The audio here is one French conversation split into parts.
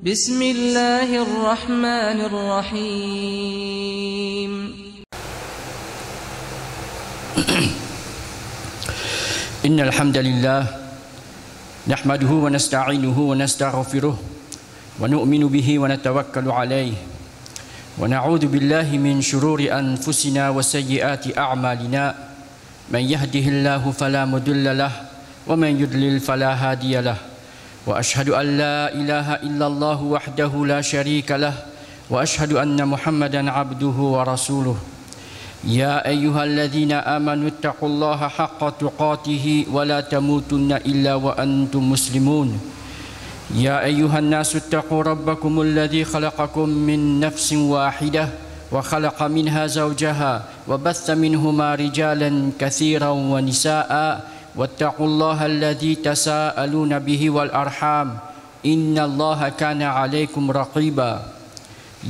بسم الله الرحمن الرحيم إن الحمد لله نحمده ونستعينه ونستغفره ونؤمن به ونتوكل عليه ونعوذ بالله من شرور أنفسنا وسيئات أعمالنا من يهده الله فلا مضل له ومن يضلل فلا هادي له وأشهد أن لا إله إلا الله وحده لا شريك له وأشهد أن محمدا عبده ورسوله يا أيها الذين آمنوا اتقوا الله حق تقاته ولا تموتن إلا وأنتم مسلمون يا أيها الناس اتقوا ربكم الذي خلقكم من نفس واحدة وخلق منها زوجها وبث منهما رجالا كثيرا ونساء واتقوا الله الذي تساءلون به والأرحام إن الله كان عليكم رقيبا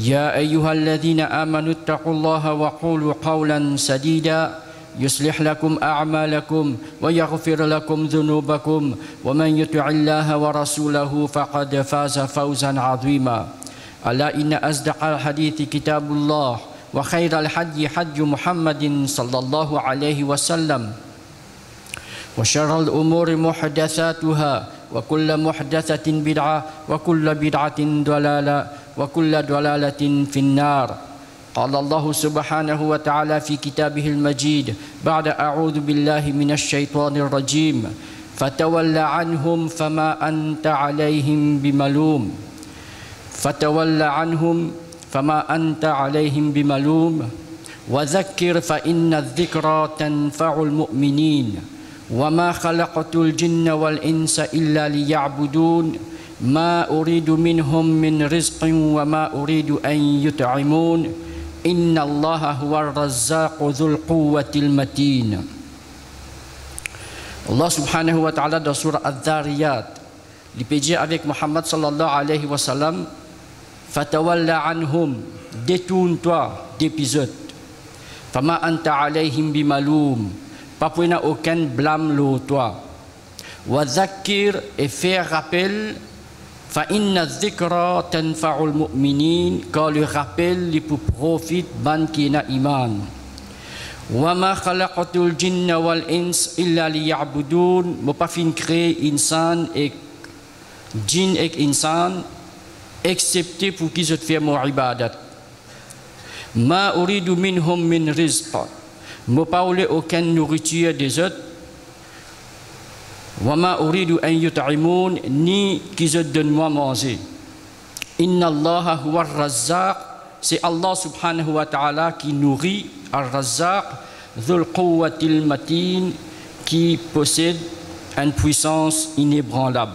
يا أيها الذين آمنوا اتقوا الله وقولوا قولا سديدا يصلح لكم أعمالكم ويغفر لكم ذنوبكم ومن يطع الله ورسوله فقد فاز فوزا عظيما ألا إن أصدق الحديث كتاب الله وخير الحج حج محمد صلى الله عليه وسلم وشر الأمور محدثاتها وكل محدثة بدعة وكل بدعة ضلالة وكل ضلالة في النار قال الله سبحانه وتعالى في كتابه المجيد بعد أعوذ بالله من الشيطان الرجيم فتول عنهم فما أنت عليهم بملوم فتول عنهم فما أنت عليهم بملوم وذكر فإن الذكرى تنفع المؤمنين وما خلقت الجن والإنس إلا ليعبدون ما أريد منهم من رزق وما أريد أن يطعمون إن الله هو الرزاق ذو القوة المتين. Allah subhanahu wa ta'ala dans surah Al-Dhariyat dipédié avec Muhammad sallallahu alayhi wa sallam fatawalla anhum, détourne-toi d'épisode, fama anta alayhim bimaloum, pas pour aucun blâme le toi. Wa zakir, et faire rappel, fa inna dhikra tanfa'ul mu'minin, car le rappel lui profite ban qui na iman. Wa ma khalaqatul jinna wal ins illa liya'budun, mo pas fin créer insan et jinn et insan excepté pour qu'ils se fassent mon ibadat. Ma uridu minhum min rizq, mo pas aucune nourriture des autres. Wama uridu an yut'imun, ni qu'ils se donnent moi manger. Inna Allah huwa ar-razzaq, c'est Allah subhanahu wa ta'ala qui nourrit, ar-razzaq dhul quwwatil matin, qui possède une puissance inébranlable.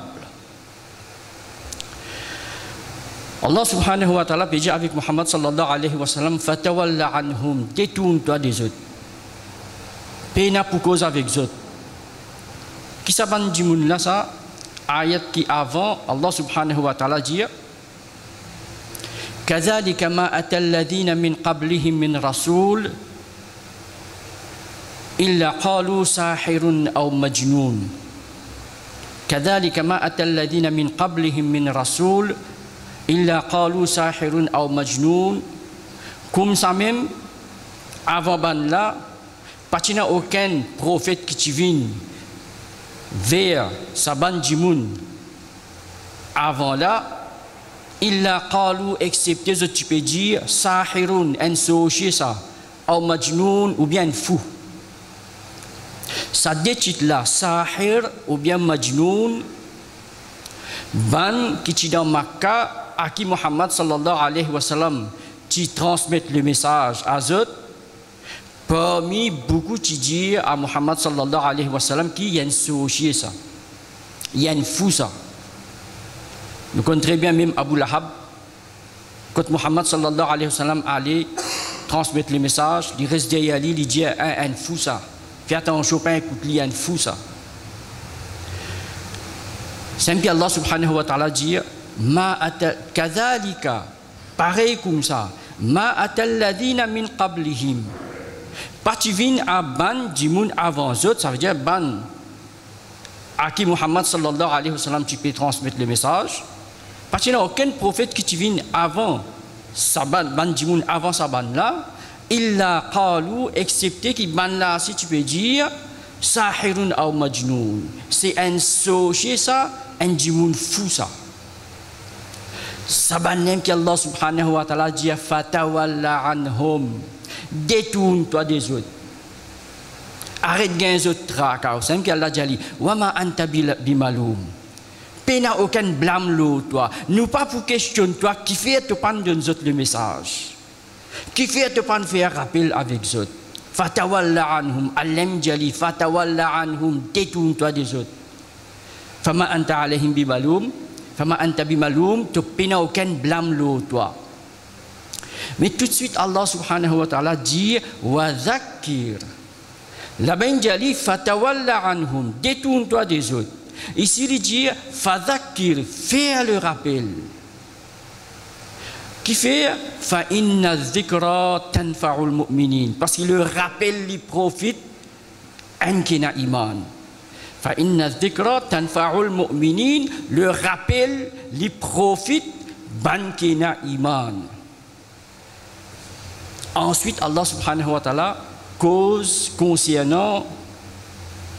Allah subhanahu wa ta'ala dit avec Muhammad sallallahu alayhi wa sallam fatawalla anhum, détourne-toi des autres. Pena pour cause avec eux. Qui s'aban du monde là ça, ayat qui avant Allah subhanahu wa ta'ala dit كذلك ما أتى الذين من قبلهم من رسول إلا قالوا ساحر أو مجنون كذلك ما أتى الذين من قبلهم من رسول إلا قالوا ساحر أو مجنون comme ça même avant ban là pas qu'il n'y a aucun prophète qui vient vers sa bande du monde avant là il a qalu excepté ce que tu peux dire sahirun un sorcier ça ou majnoun ou bien fou ça deux titres là sahir ou bien majnoun ban qui dans Makkah à qui Muhammad sallallahu alayhi wa sallam qui transmettent le message à eux. Parmi beaucoup qui disent à Muhammad sallallahu alayhi wa sallam qu'il y a un sorcier ça, il y a un fou ça. Nous connaissons très bien même Abu Lahab, quand Muhammad sallallahu alayhi wa sallam allait transmettre le message, il reste derrière lui, il dit un fou ça. Fais attention, pas écoute, il y a un fou ça. C'est que Allah subhanahu wa ta'ala dit ma kadhalika, pareil comme ça, ma atalladina min qablihim. Partivin à ban du monde avant eux, ça veut dire ban à qui Muhammad sallallahu alayhi wa sallam tu peux transmettre le message. Parce qu'il n'y a aucun prophète qui vient avant Saban, Bandimoun avant Saban là, il a qalu, excepté qui ban là, si tu peux dire, Sahirun ou Majnoun. C'est un sorcier ça, un djimoun fou ça. Saban même qu'Allah subhanahu wa ta'ala dit, Fatawalla anhum, détourne-toi des autres. Arrête gain les autres tracas. C'est qu'Allah dit, Wama anta bimaloum. Pena aucun blâme l'autre, toi. Nous pas pour question toi qui fait te prendre de nous autres le message. Qui fait te prendre faire rappel avec les autres. Fatawalla anhum, Alem jali, fatawalla anhum, détourne-toi des autres. Fama anta alayhim bimaloum, fama anta bimaloum, tu pena aucun blâme l'autre, toi. Mais tout de suite, Allah subhanahu wa ta'ala dit, wa zakir. La ben jali, fatawalla anhum, détourne-toi des autres. Ici, il dit Fadhakir, faire le rappel. Qui fait Fa inna dhikra tanfa'ul mu'minin. Parce que le rappel lui profite an kina iman. Fa inna dhikra tanfa'ul mu'minin. Le rappel lui profite ban kina iman. Ensuite, Allah subhanahu wa ta'ala cause concernant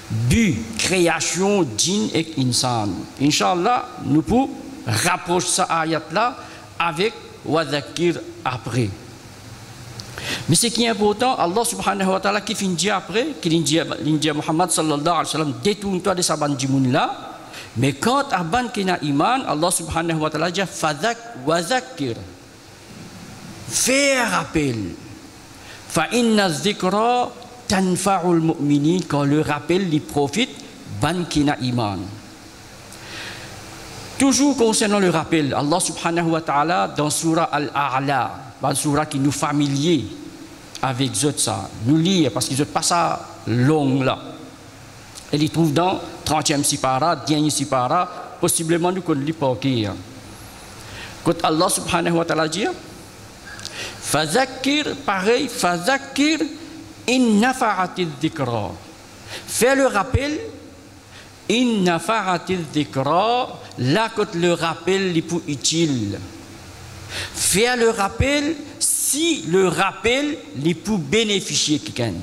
but, création, djinn et insan. Inch'Allah, nous pouvons rapprocher cette ayat-là avec Wadhakir après. Mais ce qui est important, Allah subhanahu wa ta'ala qui finit après, qui dit Muhammad sallallahu alayhi wa sallam, détourne-toi de sa bande là. Mais quand Abban kina iman, Allah subhanahu wa ta'ala dit Wadhakir. Fais rappel. Fa inna dhikra tanfa'ul mu'minin, quand le rappel lui profite, ban kina iman. Toujours concernant le rappel, Allah subhanahu wa ta'ala dans surah Al-A'la, une surah qui nous familier avec ça, nous lire parce qu'ils n'ont pas ça long là. Elle y trouve dans 30e sipara, dernier sipara, possiblement nous connaissons pas qui. Quand Allah subhanahu wa ta'ala dit, Fadhakir, pareil, Fadhakir, in nafa'ati dhikra. Fais le rappel, in nafa'ati dhikra, là quand le rappel est plus utile. Fais le rappel si le rappel est plus bénéficier quelqu'un.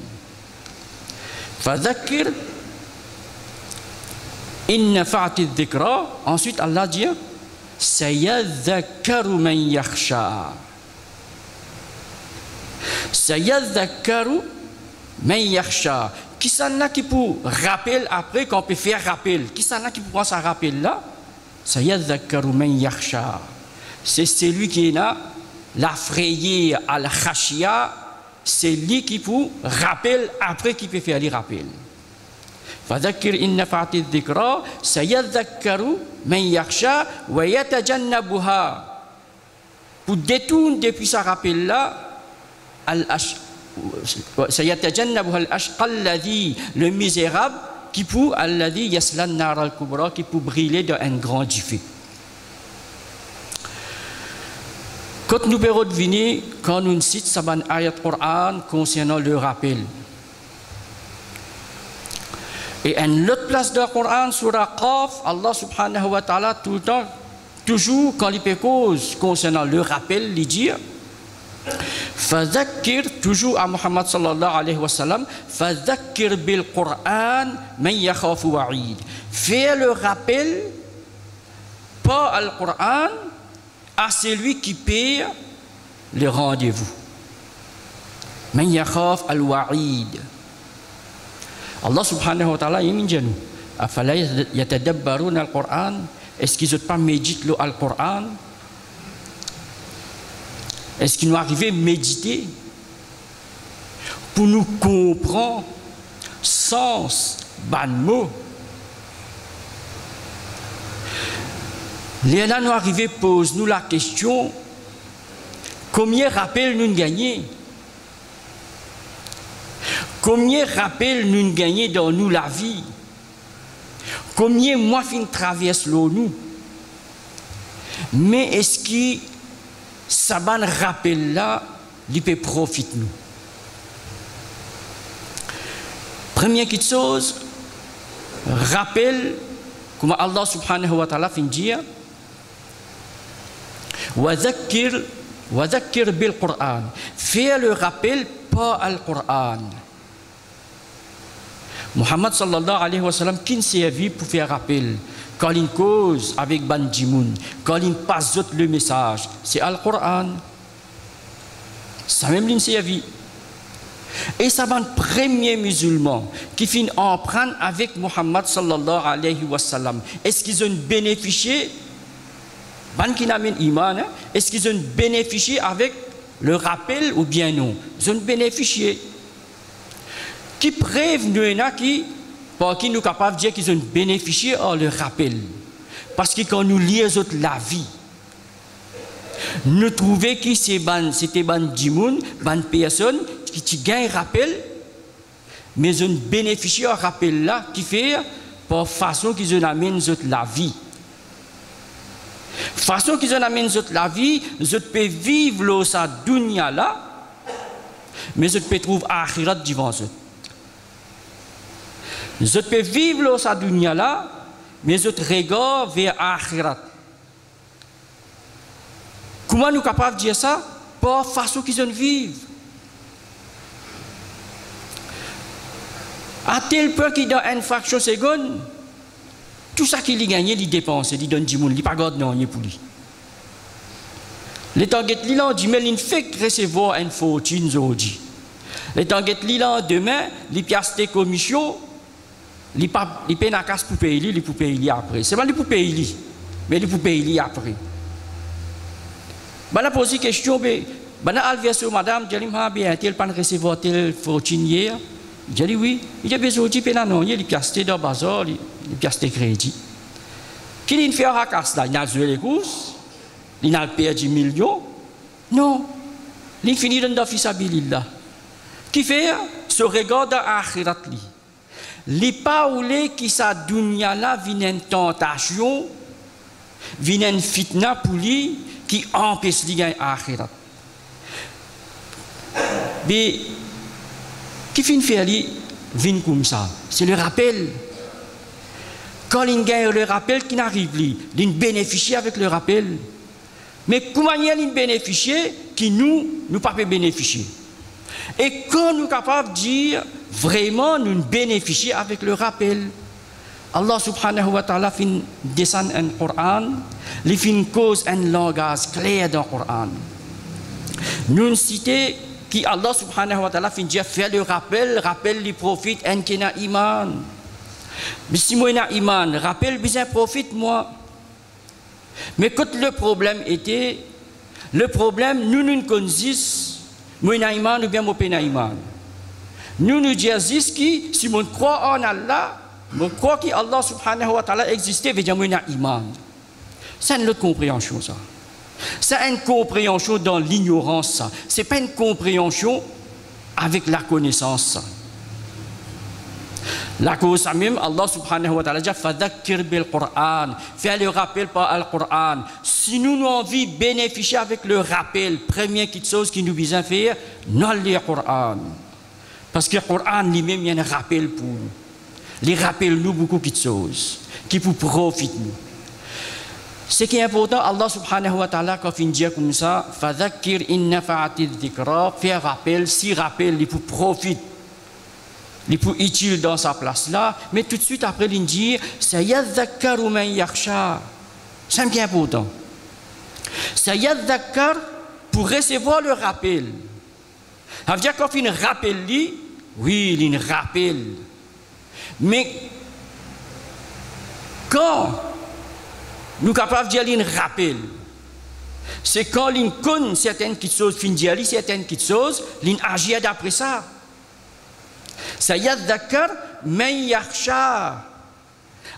Fadhakir, in nafa'ati dhikra. Ensuite Allah dit, sayadhakkaru man yakhsha. Sayadhakkaru man yakhsha. Qui s'en a qui pour rappel après qu'on peut faire rappel? Qui s'en a qui pour prendre ça rappel là? Sayadhakkaru man yakhsha. C'est celui qui est là, la frayeur al khashia, c'est lui qui pour rappel après qui peut faire les rappels. Fadhakkir in nafa'ati dhikra sayadhakkaru man yakhsha wa yatajannabuha. Pour détourner depuis ce rappel là, le misérable qui pour alladhi yaslan nar al-kubra, qui pour brûler dans un grand feu. Quand nous pouvons deviner, quand nous citons saban ayat Coran concernant le rappel. Et à une autre place dans le Coran, surah Qaf, Allah subhanahu wa ta'ala tout le temps, toujours quand il peut cause concernant le rappel, il dit Fadhakkir, toujours à Muhammad sallallahu alayhi wa sallam, Fadhakkir bil Qur'an man yakhafu wa'id. Fais le rappel, pas al Qur'an, à celui qui paye le rendez-vous. Man yakhaf al wa'id. Allah subhanahu wa ta'ala il dit nous, afala yatadabbaruna al Qur'an, est-ce qu'ils n'ont pas médité le al Qur'an? Est-ce qu'il nous arrive à méditer pour nous comprendre sens ban mot? Les là nous arrivent pose nous la question combien rappels nous gagnons? Combien rappels nous gagnons dans nous la vie? Combien mois fin traverse l'eau nous? Mais est-ce que ça ban rappel là, il peut profiter nous. Première chose, rappel, comme Allah subhanahu wa ta'ala fin dire, وذكر بالقرآن. Faire le rappel par le Coran. Muhammad sallallahu alayhi wa sallam qui ne servi pour faire rappel quand il cause avec Ban Jimoun, quand il passe le message, c'est le Coran. Ça même il servi. Et ça va le premier musulman qui finit en prendre avec Muhammad sallallahu alayhi wa sallam. Est-ce qu'ils ont bénéficié? Ban qui n'amène iman, est-ce qu'ils ont bénéficié avec le rappel ou bien non? Ils ont bénéficié. Qui preuve nous par qui nous sommes capables de dire qu'ils ont bénéficié en le rappel. Parce que quand nous lisons la vie, nous trouvons que c'était ban djimoun, ban personne qui gagne rappel, mais ils ont bénéficié en rappel là qui fait par façon qu'ils ont amené la vie. Façon qu'ils ont amené la vie, ils peuvent vivre dans sa dunya là, mais ils peuvent trouver akhirat devant eux. Je peux vivre dans sa dunya là, mais je regarde vers akhirat. Comment nous sommes capables de dire ça? Par façon qu'ils ont vivre. À tel point qu'il dans une fraction seconde, tout ça qu'il a gagné, il dépense, il donne du monde, il ne pas garde non, pour lui. Les tanguettes li là, dit mais il fait recevoir une fortune aujourd'hui. Les tanguettes li là demain, il piace des commissions. Il paye la casse pour payer, il pour payer après. C'est pas pour payer, mais il pour payer après. Je pose une question, je alverse madame, je dis, elle pas recevoir telle fortune hier. Je dis oui, il a besoin de payer non, il piace dans le bazar, il piace des crédits. Qui il fait la casse là? Il a joué les courses, il a perdu millions. Non, il finit dans la fisabilillah. Qui fait ce regard dans l'akhirat li? Les paroles qui sa dunya là viennent une tentation, viennent une fitna pour lui qui empêche de gagner akhirat. Mais qui finit faire lui vient comme ça. C'est le rappel. Quand il gagne le rappel qui n'arrive lui, il bénéficie avec le rappel. Mais comment il bénéficie qui nous pas bénéficier. Et quand nous sommes capables de dire vraiment nous bénéficions avec le rappel, Allah subhanahu wa ta'ala fin descend un Coran, il fin cause un langage clair dans le Coran. Nous citons qui Allah subhanahu wa ta'ala fin dire faire le rappel les prophètes en qui n'a iman. Mais si moi n'a iman, rappel bien profite moi. Mais quand le problème était, nous connaissons moi n'a iman ou bien moi n'a iman. Nous disons que si on croit en Allah, on croit que Allah subhanahu wa ta'ala existait, veut dire qu'on a iman. C'est une autre compréhension ça. C'est une compréhension dans l'ignorance ça. C'est pas une compréhension avec la connaissance ça. La cause même, Allah subhanahu wa ta'ala dit fadhakkir bil Qur'an, faire le rappel par le Qur'an. Si nous avons envie de bénéficier avec le rappel, première chose qui nous besoin faire, non le Qur'an. Parce que le Qur'an lui-même, il y a un rappel pour nous. Il rappelle nous beaucoup de choses qui pour profiter nous. Ce qui est important, Allah subhanahu wa ta'ala, quand il dit comme ça, fadhakkir inna fa'ati dhikra, faire rappel, si rappel, il pour profiter. Il est utile dans sa place là, mais tout de suite après il dit sayadhakkaru man yakhsha. C'est bien important. Sayadhakkar pour recevoir le rappel. Ça veut dire quand il rappelle lui, oui, il rappelle. Mais quand nous sommes capables de dire qu'il rappelle, c'est quand il connaît certaines choses, il dit certaines choses, il agit d'après ça. Sayadhakkar man yakhsha.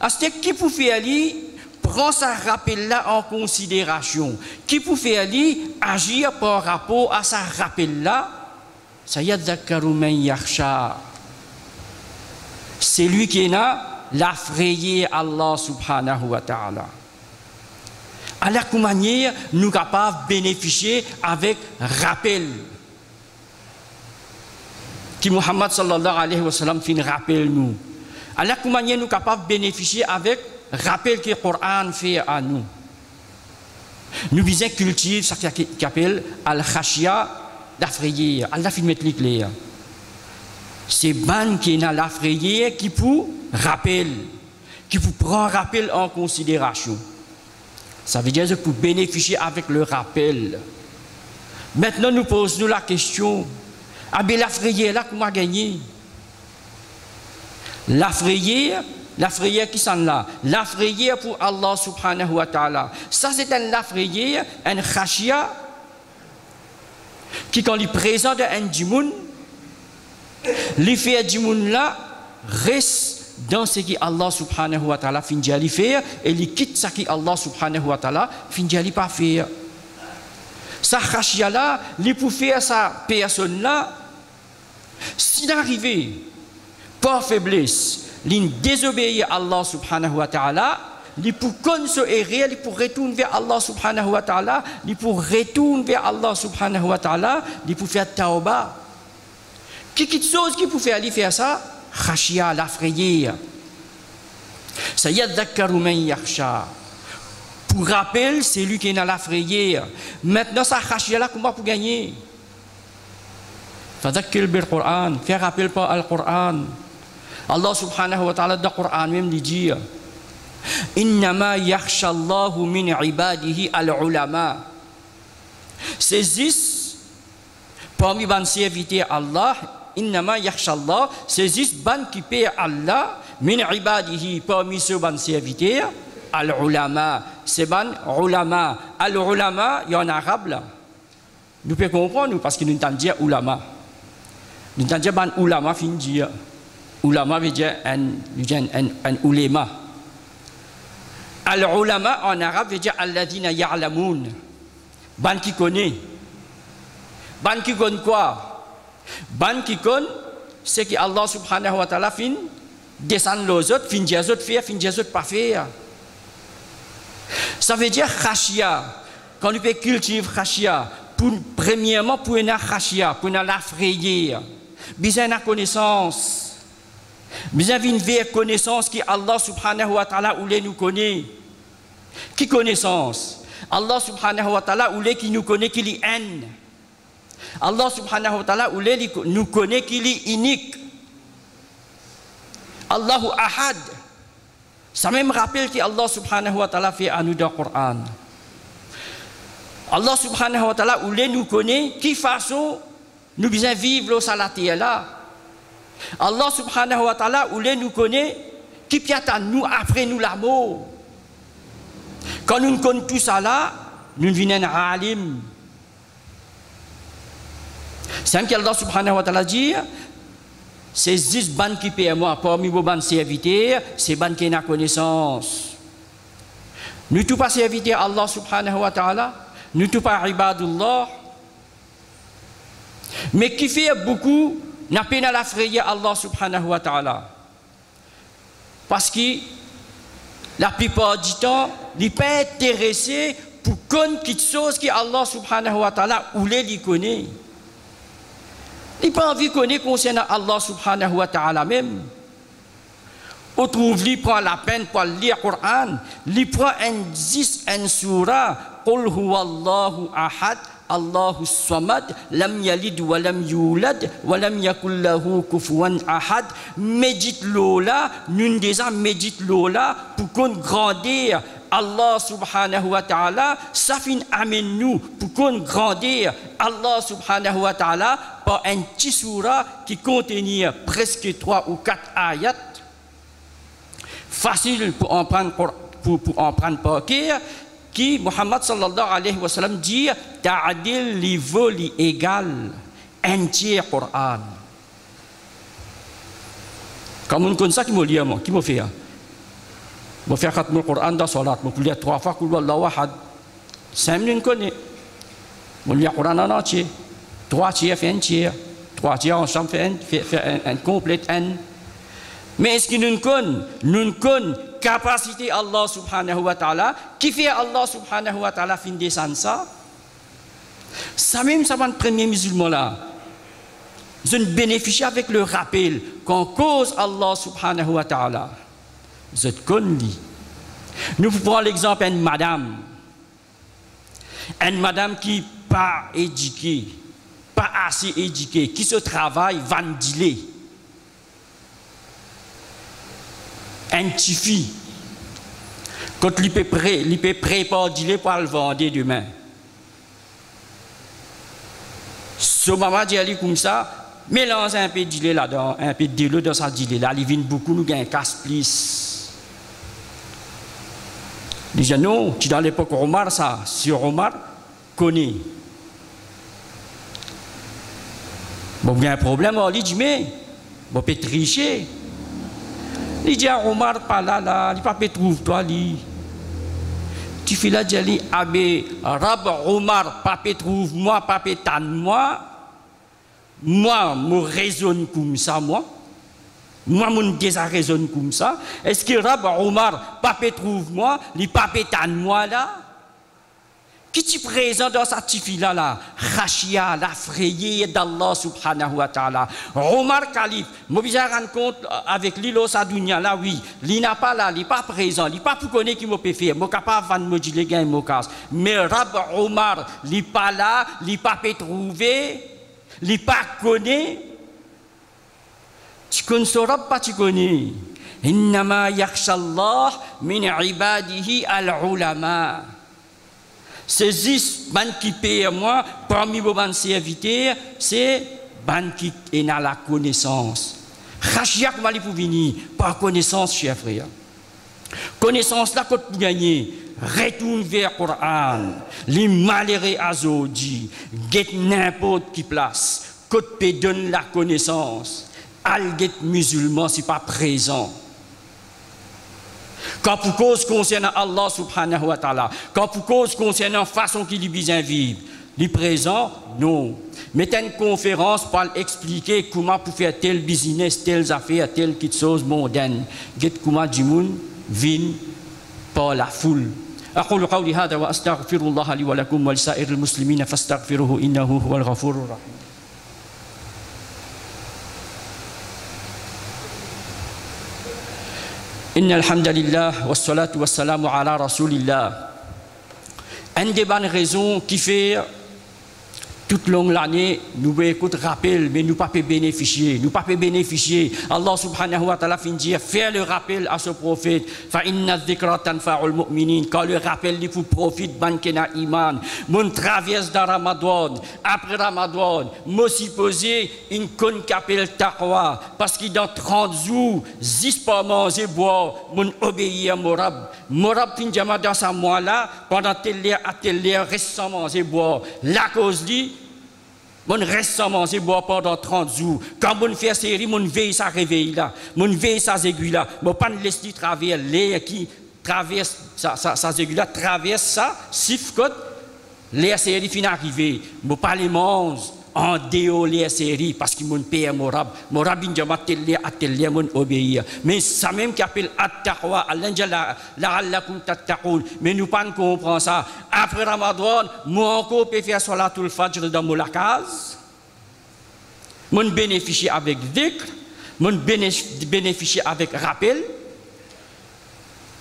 C'est qui pour faire lui prend ce rappel là en considération. Qui pour faire lui agir par rapport à ce rappel là. Sayadhakkaru man yakhsha. C'est lui qui est là l'affrayé Allah subhanahu wa ta'ala. À la manière nous capables de bénéficier avec rappel. Qui Muhammad sallallahu alayhi wa sallam fin rappel nous. À la manière nous capables de bénéficier avec rappel que le Coran fait à nous. Nous besoin cultiver ce qu'on appelle al-khashia d'afrayer, Allah fait mettre l'éclair. C'est ban qui est dans l'afrayer qui pour rappel, qui pour prendre rappel en considération. Ça veut dire que pour bénéficier avec le rappel. Maintenant, nous posons la question, ah bien l'afrayer là, comment gagner? L'afrayer qui s'en là, l'afrayer pour Allah subhanahu wa ta'ala. Ça c'est un l'afrayer, un khashia, qui quand il présente un djimoun, l'effet djimoun là reste dans ce qui Allah subhanahu wa ta'ala finit à faire et il quitte ce qui Allah subhanahu wa ta'ala finit à pas faire. Ça khashia là, il peut faire sa personne là, s'il arrive par faiblesse, il désobéit à Allah subhanahu wa ta'ala, il pour considérer, il pour retourner vers Allah subhanahu wa ta'ala, il pour retourner vers Allah subhanahu wa ta'ala, il pour faire tauba. Quelque chose qui peut faire ça, khashia, l'afrayer. Ça y est, dhakkaru man yakhsha. Pour rappel, c'est lui qui est dans l'afrayer. Maintenant, ça khashia là, comment pour gagner? Fadhakkir bil Qur'an, faire rappel par le Qur'an. Allah subhanahu wa ta'ala dans le Coran même dit Innama yakhsha Allahu min ibadihi al-ulama. C'est juste parmi les serviteurs Allah, Innama yakhsha Allah, c'est juste ban qui paie Allah min ibadihi parmi ceux ban serviteurs al-ulama. C'est ban ulama. Al-ulama, il y a en arabe là. Nous pouvons comprendre parce que nous entendons dire ulama. Nous entendons dire ban ulama fin dire. Ulama veut dire un ulema. Al-ulama en arabe veut dire alladhina ya'lamun. Ban qui connaît. Ban qui connaît quoi? Ban qui connaît, c'est que Allah subhanahu wa ta'ala fin descend les autres, fin dire les autres faire, fin dire les autres pas faire. Ça veut dire khashia. Quand on peut cultiver khashia, premièrement pour une khashia, pour une l'afrayer, besoin de connaissance. Besoin d'une vraie connaissance qui Allah subhanahu wa ta'ala ou les nous connaît. Qui connaissance? Allah subhanahu wa ta'ala ou les qui nous connaît qui est un. Allah subhanahu wa ta'ala ou les nous connaît qui est unique. Allahu ahad. Ça même rappelle que Allah subhanahu wa ta'ala fait à nous dans le Coran. Allah subhanahu wa ta'ala ou les nous connaît qui façon nous besoin vivre sur la terre là. Allah subhanahu wa ta'ala ou les nous connaît qui piata nous après nous la mort. Quand nous connaissons tout ça là, nous devenons alim. C'est ce qu'Allah subhanahu wa ta'ala dit, c'est 10 ban qui paient moi parmi vos ban serviteurs, c'est ban qui n'a connaissance. Nous tous pas serviteurs Allah subhanahu wa ta'ala, nous tous pas ibadullah. Mais qui fait beaucoup n'a pas la frayer Allah subhanahu wa ta'ala. Parce que la plupart du temps, il n'est pas intéressé pour connaître quelque chose que Allah subhanahu wa ta'ala ou les connaît. Il n'a pas envie de connaître concernant Allah subhanahu wa ta'ala même. On trouve, il prend la peine pour lire le Coran, il prend un surah, Qul huwa Allahu ahad. Allahu samad lam yalid wa lam yulad wa lam yakul lahu kufuwan ahad. Médite lola, nous déjà médite lola pour qu'on grandir Allah subhanahu wa ta'ala, ça fin amène nous pour qu'on grandir Allah subhanahu wa ta'ala par un petit surah qui contient presque 3 ou 4 ayats. Facile pour en prendre par cœur. Qui Muhammad sallallahu alayhi wa sallam dit ta'adil li voli égal un tiers Coran. Comme on connaît ça qui m'a dit moi, qui m'a fait? M'a fait khatm le Coran dans salat, m'a lire 3 fois qul huwallahu ahad. 5 minutes connaît. M'a lire Coran en entier. 3 tiers fait un tiers. 3 tiers ensemble fait un complet un. Mais est-ce que nous connaissons capacité Allah subhanahu wa ta'ala qui fait Allah subhanahu wa ta'ala fin descendre ça? Ça même, ça va le premier musulman là. Je ne bénéficie avec le rappel qu'en cause Allah subhanahu wa ta'ala. Je te connais. Nous prenons l'exemple d'une madame. Une madame qui n'est pas éduquée, pas assez éduquée, qui se travaille, va dealer. Un petit fille, quand il peut préparer dealer pour le vendre demain. Ce maman dit comme ça, mélange un peu de dealer là-dedans, un peu de dealer dans sa dealer là, il vient beaucoup, nous gagnons casse plus. Il dit non, tu dans l'époque Omar ça, si Omar connaît. Bon, il y a un problème, il dit mais, bon, peut tricher. Il dit à Omar, pas là, il ne peut pas trouver toi, lui. Tu fais là, Djali, Abbé, Rab Omar, pas trouve moi, pas tan moi. Moi, je raisonne comme ça, moi. Moi, je déjà raisonne comme ça. Est-ce que Rab Omar, pas trouve moi, il pas tan moi là? Qui tu présente dans cette fille là, Khashia, la frayée d'Allah subhanahu wa ta'ala. Omar Khalif, je me rendre compte avec l'îlot Sadounia là, oui, il n'a pas là, il n'est pas présent, il n'est pas pour connaître qui m'a fait faire, je suis capable de me dire les gars, mais Rab Omar, il n'est pas là, il n'est pas trouvé, il n'est pas connu. Tu connais ce Rab, pas tu connais. Innama yakhshallah min ibadihi al-ulama. Ces 10 ban qui payent moi, parmi vos ban serviteurs, c'est ban qui est dans la connaissance. Khashia comment il faut venir par connaissance, chers frères. Connaissance là qu'on peut gagner. Retourne vers le Coran. Les malheureux azodi, get n'importe qui place. Qu'on peut donner la connaissance. Al get musulman c'est pas présent. Quand pour cause concernant Allah subhanahu wa ta'ala, quand pour cause concernant la façon qu'il est bien vivre, les présents, non. Mettez une conférence pour expliquer comment pour faire tel business, telles affaires, telle chose mondaine. Get comment du monde vient par la foule. أقول قولي هذا وأستغفر الله لي ولكم ولسائر المسلمين فاستغفروه إنه هو الغفور الرحيم. إن الحمد لله والصلاة والسلام على رسول الله. Une des bonnes raisons qui fait toute longue l'année, nous écoutons rappel, mais nous ne pouvons pas bénéficier. Nous ne pouvons pas bénéficier. Allah subhanahu wa ta'ala finit dire, faire le rappel à ce prophète. Fa'inna dhikra tanfa'ul mu'minin. Quand le rappel lui profite, bankena iman. Mon traverse dans Ramadan. Après Ramadan, moi s'y poser une conne qui appelle taqwa. Parce que dans 30 jours, 10 pas manger, boire, mon obéir à Morab. Morab finit dans sa mois là, pendant tel heure, reste sans manger, boire. La cause dit, mon reste sans manger, boire pendant 30 jours. Quand mon fait série, mon veille ça réveille là, mon veille ça aiguille là, mon pas laisser traverser l'air qui traverse ça aiguille là, traverse ça, sifcote, l'air série fin arrivé, mon pas les mange en déo l'air série parce qu'il mon père morab il jama tel mon obéir. Mais ça même qui appelle at-taqwa, Allah la'allakum tattaqun. Mais nous pas comprendre ça. Après Ramadan, moi encore peut faire salatul fajr dans mon case. Mon bénéficier avec dhikr, mon bénéficier avec rappel.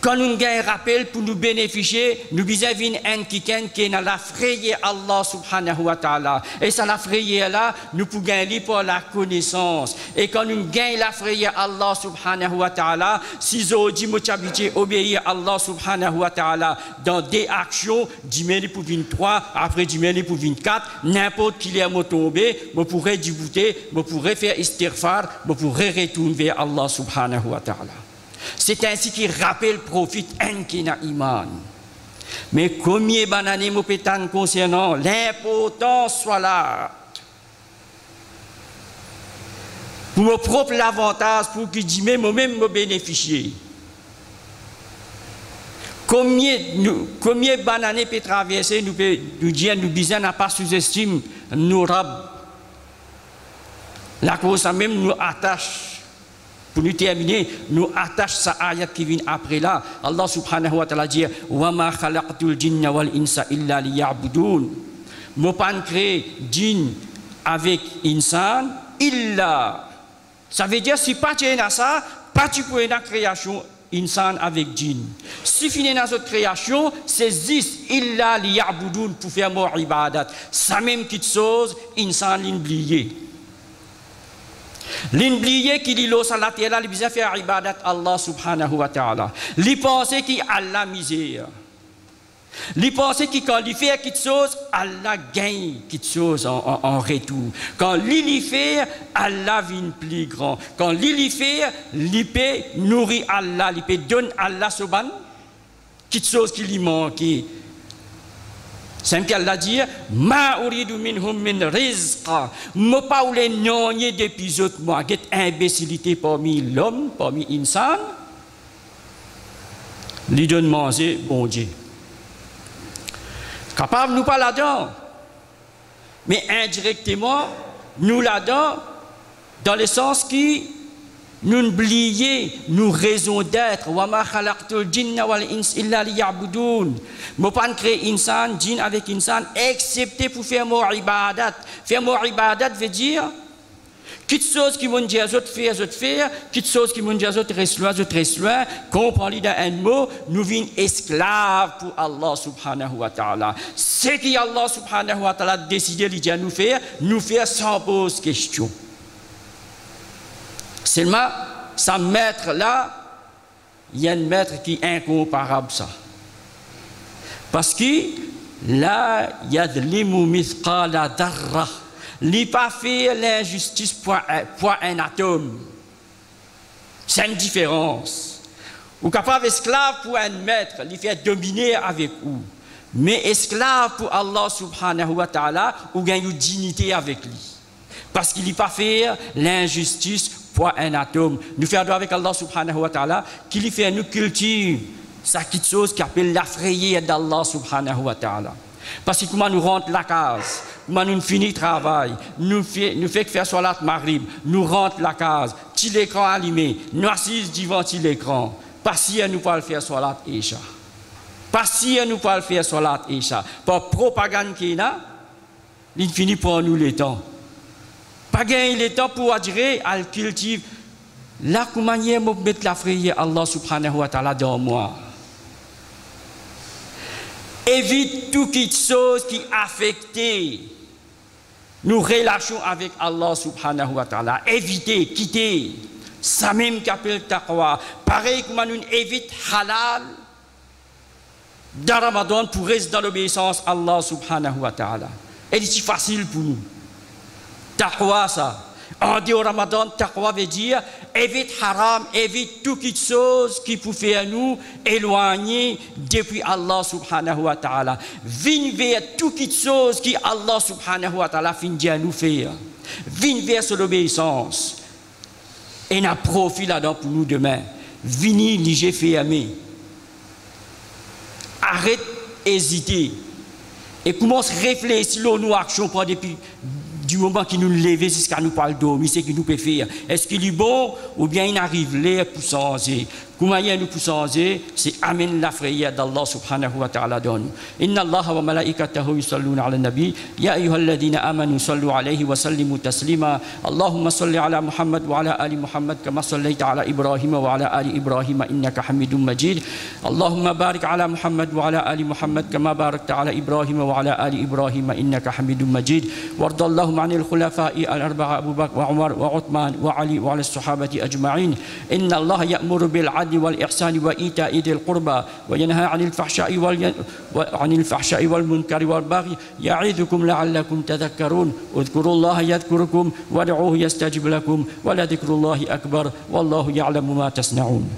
Quand nous avons un rappel pour nous bénéficier, nous avons un qui est dans la frayère Allah subhanahu wa ta'ala. Et ça, la frayère là, nous pouvons gagner pour la connaissance. Et quand nous gagnons la frayère Allah subhanahu wa ta'ala, si nous avons obéir à Allah subhanahu wa ta'ala dans des actions, 10 000 pour 23, après 10 000 pour 24, n'importe qui est tombé, je pourrais débouter, je pourrais faire istighfar, je pourrais retourner vers Allah subhanahu wa ta'ala. C'est ainsi qu'il rappelle profite un qui n'a iman. Mais combien d'années me pétan concernant l'importance soit là. Pour mon propre avantage, pour qu'il dise moi-même me bénéficier. Combien d'années peut traverser, nous dire, nous disons, n'a pas sous-estime nos rab. La cause même nous attache. Pour nous terminer, nous attachons sa ayat qui vient après là. Allah subhanahu wa ta'ala dit wa ma khalaqtul jinna wal insa illa liya'budun. Mo pas créé djinn avec insan illa. Ça veut dire si pas tu es dans ça, pas tu peux dans création insan avec djinn. Si fini dans notre création, c'est zis illa liya'budun pour faire mon ibadat. Ça même qui chose, insan l'oublié. L'oublié qui dit l'eau sur la terre, il besoin faire ibadat Allah subhanahu wa ta'ala. Il pense qu'il a la misère. Il pense que quand il fait quelque chose, Allah gagne quelque chose en retour. Quand il fait, Allah vient plus grand. Quand il fait, il peut nourrir Allah, il peut donner Allah soban quelque chose qui lui manque. C'est qu'Allah dit ma uridu minhum min rizqa. Moi pas ou les nonniers depuis autres moi, cette imbécilité parmi l'homme, parmi l'insan. Lui donne manger, bon Dieu. Capable nous pas là-dedans, mais indirectement nous là-dedans, dans le sens qui nous oublions nos raisons d'être. Wa ma khalaqtul jinna wal ins illa liya'budun. Moi pas créer insan, djinn avec insan, excepté pour faire mon ibadat. Faire mon ibadat veut dire quelque chose qui m'ont dit à autres faire, quelque chose qui m'ont dit à autres reste loin, comprendre dans un mot, nous sommes esclaves pour Allah subhanahu wa ta'ala. Ce que Allah subhanahu wa ta'ala a décidé de nous faire sans poser question. Seulement, ce maître-là, il y a un maître qui est incomparable ça. Parce que là, il y a de l'imumithqala darra. Il n'a pas fait l'injustice pour un atome. C'est une différence. Ou capable esclave pour un maître, il fait dominer avec vous. Mais esclave pour Allah subhanahu wa ta'ala, ou gagne une dignité avec lui. Parce qu'il n'a pas fait l'injustice pour un atome. Nous faisons avec Allah subhanahu wa ta'ala, qu'il fait nous culture. C'est quelque chose qui appelle la frayeur d'Allah subhanahu wa ta'ala. Parce que comment nous rentre la case, comment nous finissons le travail, nous fait faire salat maghrib, nous rentre la case, petit l'écran allumé, nous assise devant l'écran. Pas si nous pouvons faire salat isha. Pas si nous pouvons faire salat isha. Par propagande qui est là, il finit pour nous le temps. Pas gagner le temps pour dire à cultive. Là, comment je mettre la frayeur Allah subhanahu wa ta'ala dans moi. Évite toute chose qui affecte nos relations avec Allah subhanahu wa ta'ala. Évitez, quittez. Ça même qu'appelle taqwa. Pareil comme nous évite halal dans Ramadan pour rester dans l'obéissance à Allah subhanahu wa ta'ala. Et c'est facile pour nous. Taqwa ça. En dehors du Ramadan, taqwa veut dire évite haram, évite toute chose qui peut faire nous éloigner depuis Allah subhanahu wa ta'ala. Viens vers toute chose qui Allah subhanahu wa ta'ala finit à nous faire. Viens vers son obéissance. Et n'a profit là-dedans pour nous demain. Venez, lige fermé. Arrête d'hésiter. Et commence à réfléchir sur nos actions depuis du moment qu'il nous lève jusqu'à nous parler dormir, c'est ce qu'il nous peut faire. Est-ce qu'il est bon ou bien il arrive là pour changer? Comment il nous pour changer? C'est amen la frayeur d'Allah subhanahu wa ta'ala donne. Inna Allah wa malaikatahu yusalluna ala nabi. Ya ayyuhalladhina amanu sallu alayhi wa sallimu taslima. Allahumma salli ala Muhammad wa ala ali Muhammad kama sallaita ala Ibrahim wa ala ali Ibrahim innaka Hamidum Majid. Allahumma barik ala Muhammad wa ala ali Muhammad kama barakta ala Ibrahim wa ala ali Ibrahim innaka Hamidum Majid. Warda عن الخلفاء الأربعة أبو بكر وعمر وعثمان وعلي وعلى الصحابة أجمعين إن الله يأمر بالعدل والإحسان وإيتاء ذي القربى وينهى عن الفحشاء والمنكر والبغي يعظكم لعلكم تذكرون اذكروا الله يذكركم وادعوه يستجب لكم ولذكر الله أكبر والله يعلم ما تصنعون.